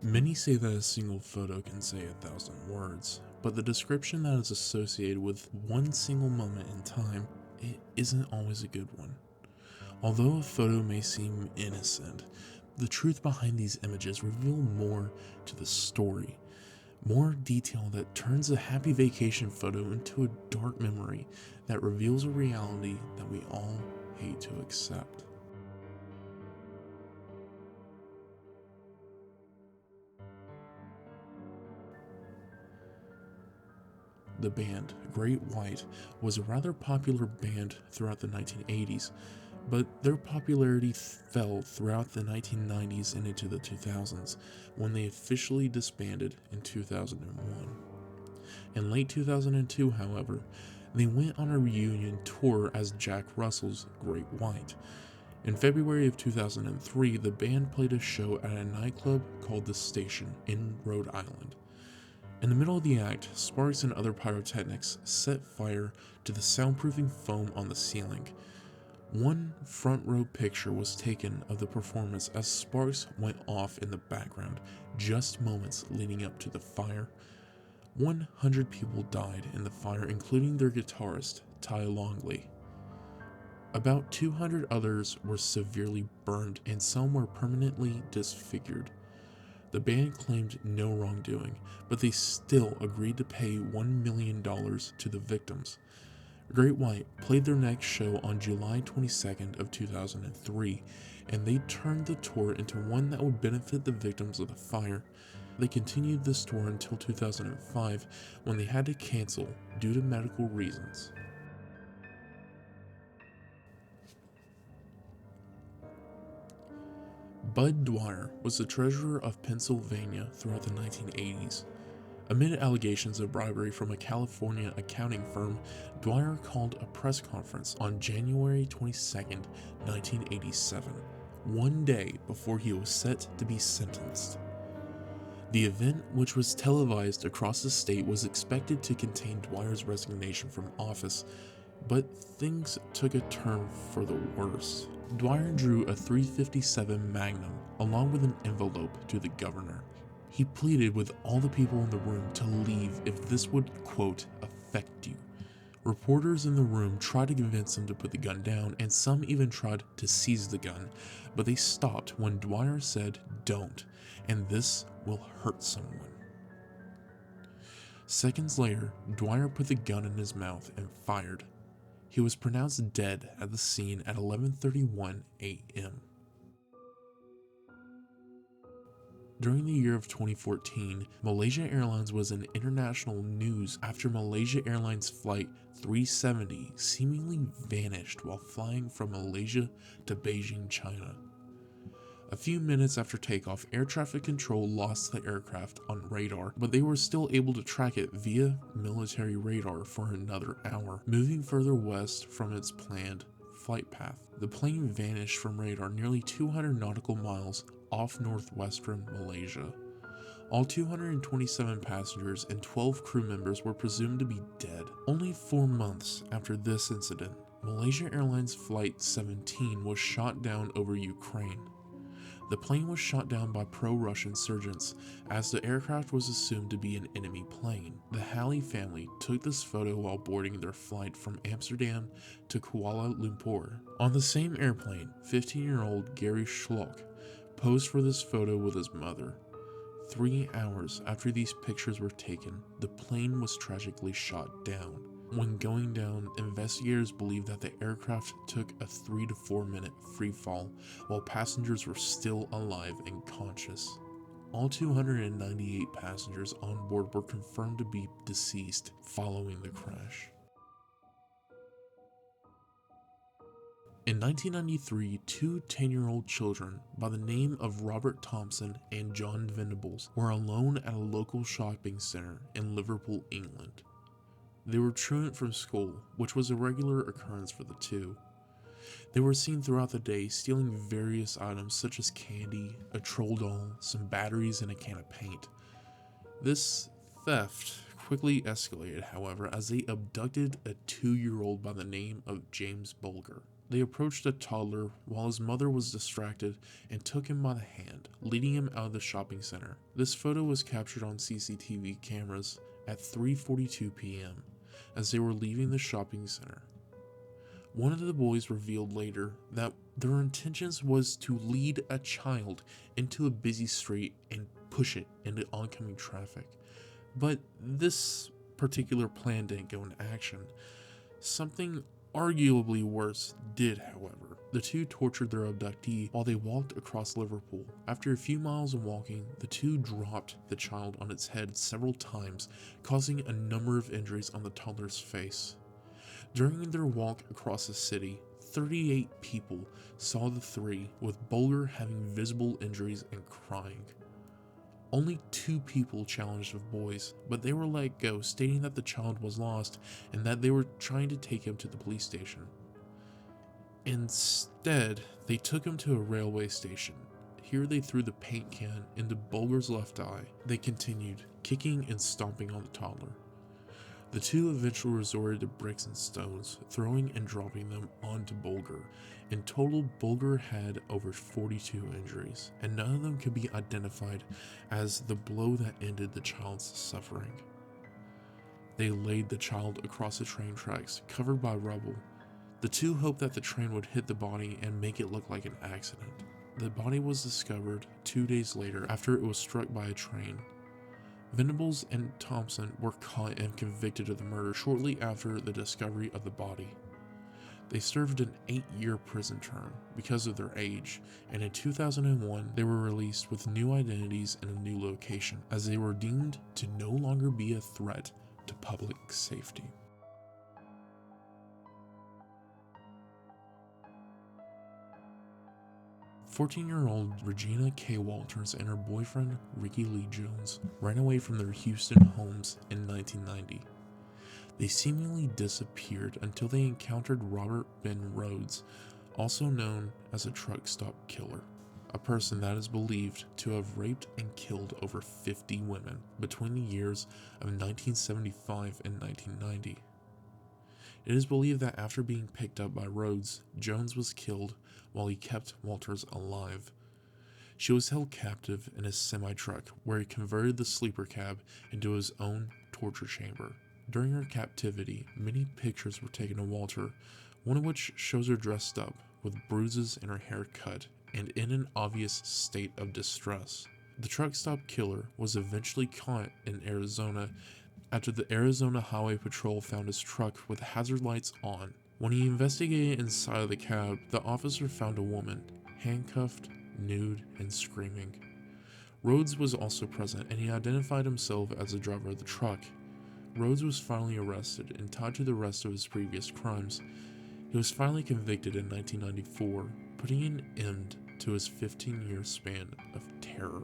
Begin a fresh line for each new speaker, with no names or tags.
Many say that a single photo can say 1,000 words, but the description that is associated with one single moment in time, it isn't always a good one. Although a photo may seem innocent, the truth behind these images reveal more to the story, more detail that turns a happy vacation photo into a dark memory that reveals a reality that we all hate to accept. The band, Great White, was a rather popular band throughout the 1980s, but their popularity fell throughout the 1990s and into the 2000s, when they officially disbanded in 2001. In late 2002, however, they went on a reunion tour as Jack Russell's Great White. In February of 2003, the band played a show at a nightclub called The Station in Rhode Island. In the middle of the act, sparks and other pyrotechnics set fire to the soundproofing foam on the ceiling. One front row picture was taken of the performance as sparks went off in the background, just moments leading up to the fire. 100 people died in the fire, including their guitarist, Ty Longley. About 200 others were severely burned and some were permanently disfigured. The band claimed no wrongdoing, but they still agreed to pay $1 million to the victims. Great White played their next show on July 22nd of 2003, and they turned the tour into one that would benefit the victims of the fire. They continued this tour until 2005, when they had to cancel due to medical reasons. Bud Dwyer was the treasurer of Pennsylvania throughout the 1980s. Amid allegations of bribery from a California accounting firm, Dwyer called a press conference on January 22, 1987, one day before he was set to be sentenced. The event, which was televised across the state, was expected to contain Dwyer's resignation from office, but things took a turn for the worse. Dwyer drew a .357 Magnum along with an envelope to the governor. He pleaded with all the people in the room to leave if this would, quote, affect you. Reporters in the room tried to convince him to put the gun down, and some even tried to seize the gun, but they stopped when Dwyer said, don't, and this will hurt someone. Seconds later, Dwyer put the gun in his mouth and fired. He was pronounced dead at the scene at 11:31 a.m. During the year of 2014, Malaysia Airlines was in international news after Malaysia Airlines Flight 370 seemingly vanished while flying from Malaysia to Beijing, China. A few minutes after takeoff, air traffic control lost the aircraft on radar, but they were still able to track it via military radar for another hour, moving further west from its planned flight path. The plane vanished from radar nearly 200 nautical miles off northwestern Malaysia. All 227 passengers and 12 crew members were presumed to be dead. Only 4 months after this incident, Malaysia Airlines Flight 17 was shot down over Ukraine. The plane was shot down by pro-Russian insurgents, as the aircraft was assumed to be an enemy plane. The Halley family took this photo while boarding their flight from Amsterdam to Kuala Lumpur. On the same airplane, 15-year-old Gary Schlock posed for this photo with his mother. 3 hours after these pictures were taken, the plane was tragically shot down. When going down, investigators believe that the aircraft took a 3 to 4 minute free fall while passengers were still alive and conscious. All 298 passengers on board were confirmed to be deceased following the crash. In 1993, two 10-year-old children by the name of Robert Thompson and John Venables were alone at a local shopping center in Liverpool, England. They were truant from school, which was a regular occurrence for the two. They were seen throughout the day stealing various items such as candy, a troll doll, some batteries, and a can of paint. This theft quickly escalated, however, as they abducted a 2-year-old by the name of James Bolger. They approached the toddler while his mother was distracted and took him by the hand, leading him out of the shopping center. This photo was captured on CCTV cameras at 3:42 p.m. as they were leaving the shopping center. One of the boys revealed later that their intentions was to lead a child into a busy street and push it into oncoming traffic. But this particular plan didn't go into action. Something arguably worse did, however. The two tortured their abductee while they walked across Liverpool. After a few miles of walking, the two dropped the child on its head several times, causing a number of injuries on the toddler's face. During their walk across the city, 38 people saw the three, with Bolger having visible injuries and crying. Only 2 people challenged the boys, but they were let go, stating that the child was lost and that they were trying to take him to the police station. Instead, they took him to a railway station. Here they threw the paint can into Bolger's left eye. They continued, kicking and stomping on the toddler. The two eventually resorted to bricks and stones, throwing and dropping them onto Bolger. In total, Bolger had over 42 injuries, and none of them could be identified as the blow that ended the child's suffering. They laid the child across the train tracks, covered by rubble. The two hoped that the train would hit the body and make it look like an accident. The body was discovered 2 days later after it was struck by a train. Venables and Thompson were caught and convicted of the murder shortly after the discovery of the body. They served an 8-year prison term because of their age, and in 2001 they were released with new identities and a new location, as they were deemed to no longer be a threat to public safety. "14-year-old Regina Kay Walters and her boyfriend Ricky Lee Jones ran away from their Houston homes in 1990. They seemingly disappeared until they encountered Robert Ben Rhodes, also known as a truck stop killer, a person that is believed to have raped and killed over 50 women between the years of 1975 and 1990. It is believed that after being picked up by Rhodes, Jones was killed while he kept Walters alive. She was held captive in a semi-truck where he converted the sleeper cab into his own torture chamber. During her captivity, many pictures were taken of Walter, one of which shows her dressed up, with bruises and her hair cut, and in an obvious state of distress. The truck stop killer was eventually caught in Arizona after the Arizona Highway Patrol found his truck with hazard lights on. When he investigated inside of the cab, the officer found a woman, handcuffed, nude, and screaming. Rhodes was also present, and he identified himself as the driver of the truck. Rhodes was finally arrested and tied to the rest of his previous crimes. He was finally convicted in 1994, putting an end to his 15-year span of terror.